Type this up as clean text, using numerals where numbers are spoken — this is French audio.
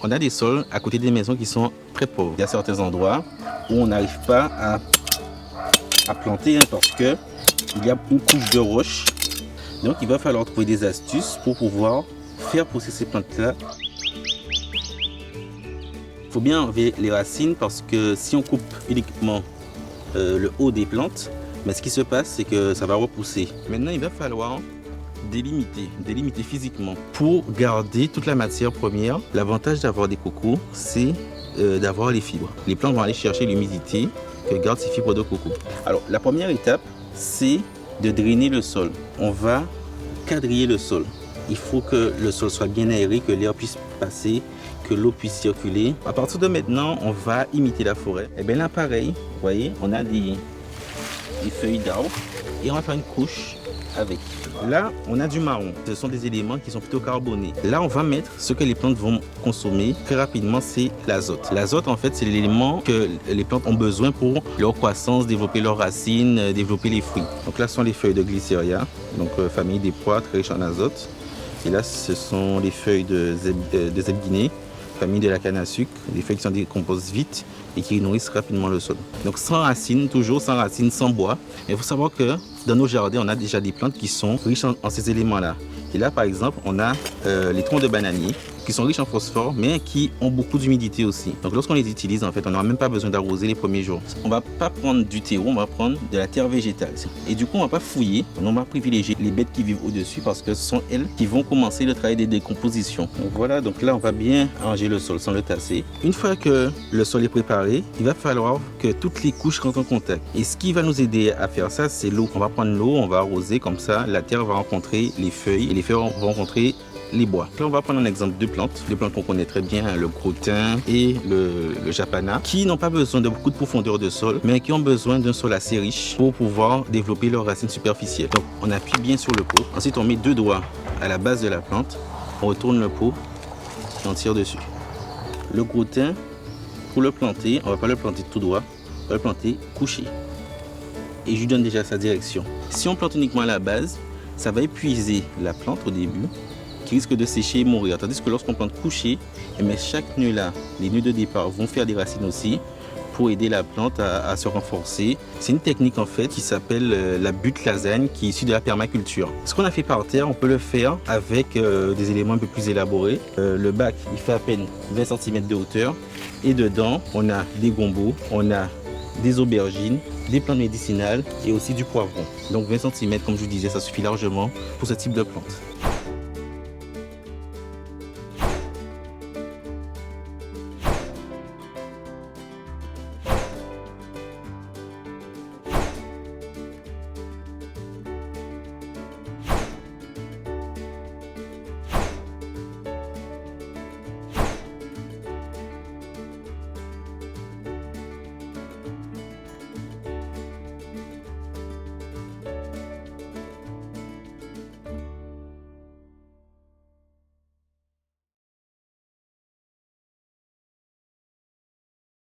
On a des sols à côté des maisons qui sont très pauvres. Il y a certains endroits où on n'arrive pas à planter parce que il y a une couche de roche. Donc il va falloir trouver des astuces pour pouvoir faire pousser ces plantes-là. Il faut bien enlever les racines parce que si on coupe uniquement le haut des plantes, mais ce qui se passe, c'est que ça va repousser. Maintenant, il va falloir délimiter physiquement pour garder toute la matière première. L'avantage d'avoir des cocos, c'est d'avoir les fibres. Les plantes vont aller chercher l'humidité que gardent ces fibres de coco. Alors, la première étape, c'est de drainer le sol. On va quadriller le sol. Il faut que le sol soit bien aéré, que l'air puisse passer, que l'eau puisse circuler. À partir de maintenant, on va imiter la forêt. Et bien là, pareil, vous voyez, on a des feuilles d'arbres et on va faire une couche avec. Là, on a du marron. Ce sont des éléments qui sont plutôt carbonés. Là, on va mettre ce que les plantes vont consommer très rapidement, c'est l'azote. L'azote, en fait, c'est l'élément que les plantes ont besoin pour leur croissance, développer leurs racines, développer les fruits. Donc là, ce sont les feuilles de Glyceria, donc famille des pois très riches en azote. Et là, ce sont les feuilles de Zebguinée, famille de la canne à sucre, des feuilles qui se décomposent vite et qui nourrissent rapidement le sol. Donc sans racines, toujours sans racines, sans bois. Mais il faut savoir que dans nos jardins, on a déjà des plantes qui sont riches en ces éléments-là. Et là, par exemple, on a les troncs de bananier qui sont riches en phosphore, mais qui ont beaucoup d'humidité aussi. Donc lorsqu'on les utilise, en fait, on n'aura même pas besoin d'arroser les premiers jours. On ne va pas prendre du terreau, on va prendre de la terre végétale. Et du coup, on ne va pas fouiller, on va privilégier les bêtes qui vivent au-dessus parce que ce sont elles qui vont commencer le travail de décomposition. Donc voilà, donc là, on va bien arranger le sol sans le tasser. Une fois que le sol est préparé, il va falloir que toutes les couches rentrent en contact. Et ce qui va nous aider à faire ça, c'est l'eau. On va prendre l'eau, on va arroser comme ça, la terre va rencontrer les feuilles et les feuilles vont rencontrer les bois. Là, on va prendre un exemple de plantes qu'on connaît très bien, le crottin et le japana, qui n'ont pas besoin de beaucoup de profondeur de sol, mais qui ont besoin d'un sol assez riche pour pouvoir développer leurs racines superficielles. Donc, on appuie bien sur le pot. Ensuite, on met 2 doigts à la base de la plante, on retourne le pot et on tire dessus. Le crottin, pour le planter, on ne va pas le planter tout droit, on va le planter couché. Et je lui donne déjà sa direction. Si on plante uniquement à la base, ça va épuiser la plante au début, qui risque de sécher et mourir. Tandis que lorsqu'on plante couché, chaque nœud là, les nœuds de départ vont faire des racines aussi pour aider la plante à se renforcer. C'est une technique en fait qui s'appelle la butte lasagne, qui est issue de la permaculture. Ce qu'on a fait par terre, on peut le faire avec des éléments un peu plus élaborés. Le bac, il fait à peine 20 cm de hauteur et dedans, on a des gombos, on a des aubergines, des plantes médicinales et aussi du poivron. Donc 20 cm, comme je vous disais, ça suffit largement pour ce type de plante.